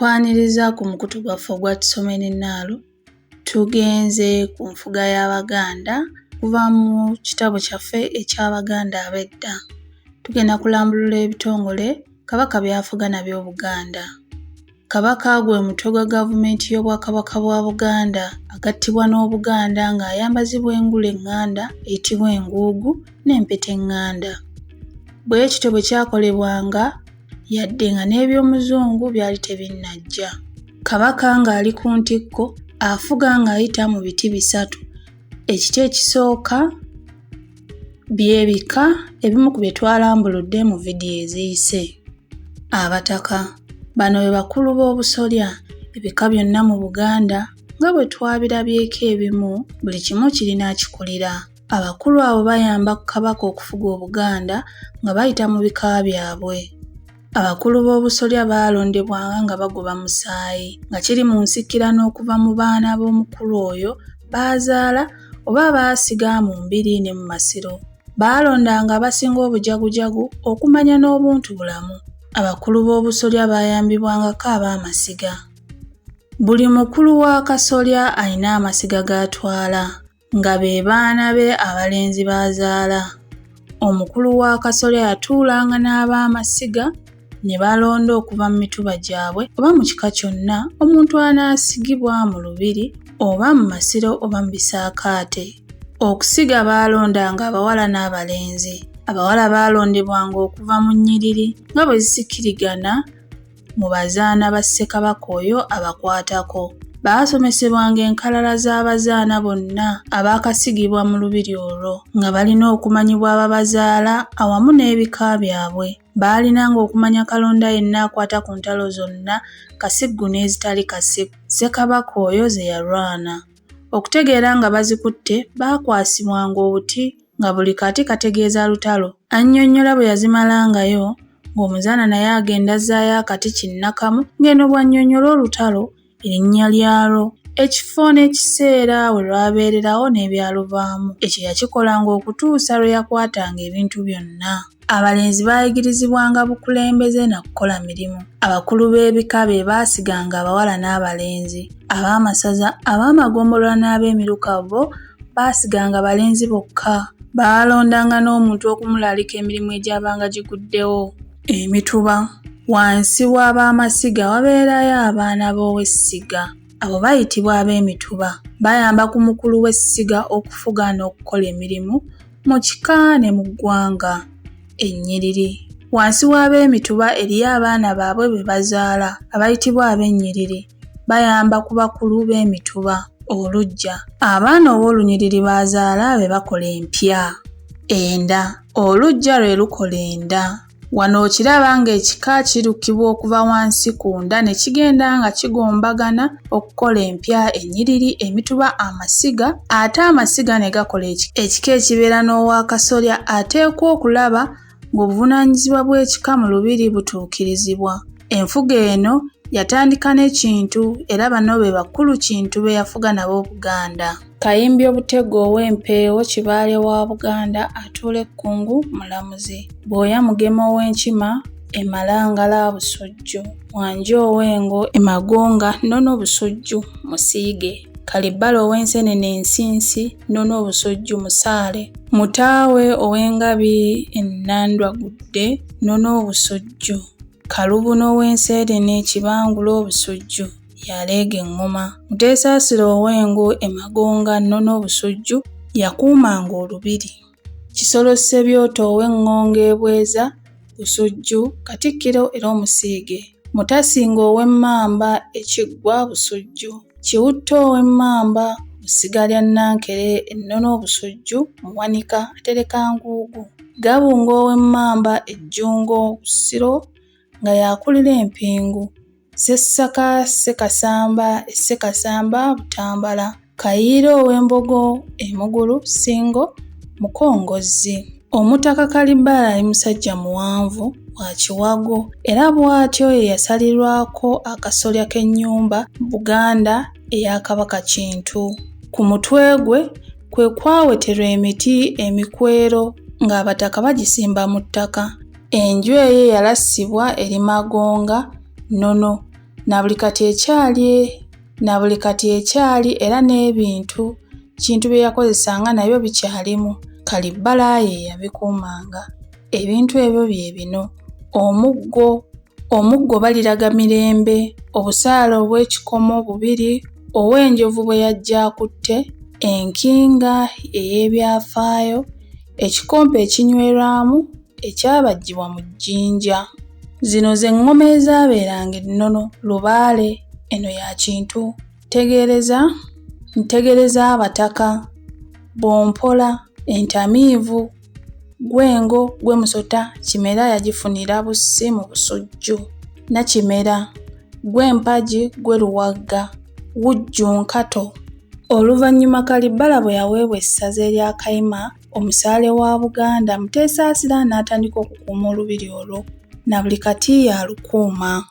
Okwaniriza ku mukutu gwaffe ogwa Tusome n'ennaalo, tugenze ku nfuga y'Abaganda kuva mu kitabo kyaffe eky'Abaganda ab'edda. Tugenda kulambulula ebitongole Kabaka by'afuga nabyo Buganda. Kabaka gwe mutwe gwa gavumenti y'Obwakabaka bwa Buganda agattibwa n'Obuganda ng'ayambazibwa engule eŋŋanda eyitibwa enguugu n'empeta eŋŋanda. Bwe kityo bwe kyakolebwanga yadde nga n'eby'omuzungu byali tebinnajja. Kabaka ng'ali ku ntikko afuga ng'ayita mu biti bisatu. Ekiti ekisooka by'ebika ebimu ku bye twalambuludde mu vidiyo eziyise. Abataka bano be bakulu b'obusolya ebika byonna mu Buganda nga bwe twabirabyeko ebimu buli kimu kirina akikulira. Abakulu abo bayamba Kabaka okufuga Obuganda nga bayita mu bika byabwe. Abakulu b'obusolya baalondebwanga nga bagoba musaayi nga kiri mu nsikirano okuva mu baana b'omukulu oyo baazaala oba baasiga mu mbiri ne mu masiro. Baalondanga abasinga obujagujagu okumanya n'obuntu bulamu. Abakulu b'obusolya baayambibwangako ab'amasiga. Buli mukulu wa kasolya alina amasiga g'atwala nga be baana be abalenzi baazaala. Omukulu wa kasolya yatuulanga n'ab'amasiga ne balonda okuva mu mituba gyabwe oba mu kika kyonna omuntu anaasigibwa mu lubiri oba mu masiro oba mu bisaakaate. Okusiga baalondanga abawala n'abalenzi. Abawala baalondebwanga okuva mu nnyiriri nga bwe zisikirigana mu bazaana ba Ssekabaka oyo abakwatako. Baasomesebwanga enkalala z'abazaana bonna abaakasigibwa mu lubiri olwo nga balina okumanyibwa ababazaala awamu n'ebika byabwe. Baalinanga okumanya kalonda yenna akwata ku ntalo zonna kasiggu n'ezitali kasiggu Ssekabaka oyo ze yalwana. Okutegeera nga bazikutte baakwasibwanga obuti nga buli kati kategeeza lutalo. Annyonnyola bwe yazimalangayo ng'omuzaana naye agenda azzaayo akati kinnakamu ng'eno bw'annyonnyola olutalo erinnya lyalwo, ekifo n'ekiseera we lwabeererawo n'ebyaluvaamu. Ekyo yakikolanga okutuusa lwe yakwatanga ebintu byonna. Abalenzi baayigirizibwanga bukulembeze na kukola mirimu. Abakulu b'ebika be baasiganga abawala n'abalenzi. Ab'amasaza, ab'amagombolola n'ab'emiruka bo baasiganga balenzi bokka. Baalondanga n'omuntu okumulaalika emirimu egyabanga giguddewo. Emituba. Wansi w'ab'amasiga wabeerayo abaana b'ow'essiga. Abo bayitibwa ab'emituba. Bayamba ku mukulu w'essiga okufuga n'okukola emirimu mu kika ne mu ggwanga. Ennyiriri. Wansi w'ab'emituba eriyo abaana baabwe be bazaala abayitibwa ab'ennyiriri. Bayamba ku bakulu b'emituba. Oluggya. Abaana ob'olunyiriri bazaala be bakola empya. Enda. Oluggya lwe lukola enda. Wano okiraba ng'ekika kirukibwa okuva wansi ku nda ne kigenda nga kigombagana okukola empya, ennyiriri, emituba, amasiga, ate amasiga ne gakola ekika ekibeera n'owakasolya ateekwa okulaba ng'obuvunaanyizibwa bw'ekika mu lubiri butuukirizibwa. Enfuga eno yatandika n'Ekintu era bano be bakulu Kintu be yafuga nabo Buganda. Kayimbya Obutego ow'Empeewo Kibaale wa Buganda atuula Ekkungu mulamuzi. Bwoya Mugema ow'Enkima Emalangala Busujju. Wanja ow'Engo Emagonga Nnono Busujju Musiige. Kalibbala ow'Ensenene Ensinsi Nnono Busujju Musaale. Mutaawe ow'Engabi Ennandwagudde Nnono Busujju. Kalubuno ow'Enseerene Kibangulo Busujju yaleega engoma. Muteesaasira ow'Engo Emagonga Nnono Busujju yakuumanga olubiri. Kisolo Ssebyoto ow'Engongo Ebweza Busujju Katikkiro era Omusiige. Mutasinga ow'Emmamba Ekiggwa Busujju. Kiwutta ow'Emmamba Busiga lya Nankere Ennono Busujju Muwanika Atereka Nguugu. Gabunga ow'Emmamba Ejjungo Busiro nga yakulira Empingu. Ssessaka Ssekasamba Essekasamba Butambala. Kayiira ow'Embogo Emugulu Singo Mukongozzi. Omutaka Kalibbala ali musajja muwanvu wa Kiwago era bw'atyo ye yasalirwako akasolya k'ennyumba Buganda eya Kabaka Kintu. Ku mutwe gwe kwe kwaweterwa emiti emikwero ng'abataka bagisimba mu ttaka. Enju eyo yalassibwa eri Magonga Nnono na buli kati ekyali era n'ebintu kintu bye yakozesanga nabyo bikyalimu. Kalibbala ye yabikuumanga. Ebintu ebyo bye bino: omuggo baliraga Mirembe, obusaale obw'ekikomo 2 ow'enjovu bwe yajja akutte, enkinga ey'ebyafaayo, ekikompe ekinywerwamu ekyabajjibwa mu jjinja. Zino ze ngoma ezaabeeranga ennono. Lubaale eno ya kintu. Ntegereza Abataka, Bompola, Entamiivu, Gwengo, Gwemusota, Kimera yagifunira bussi mu busujju. Nakimera, Gwempagi, Gweruwagga, Wujjunkato. Oluvannyuma Kalibbala bwe yaweebwa essaza erya Kayima, omusaale wa Buganda, Muteesa Asira n'atandika okukuuma olubiri olwo, na buli kati yalukuuma.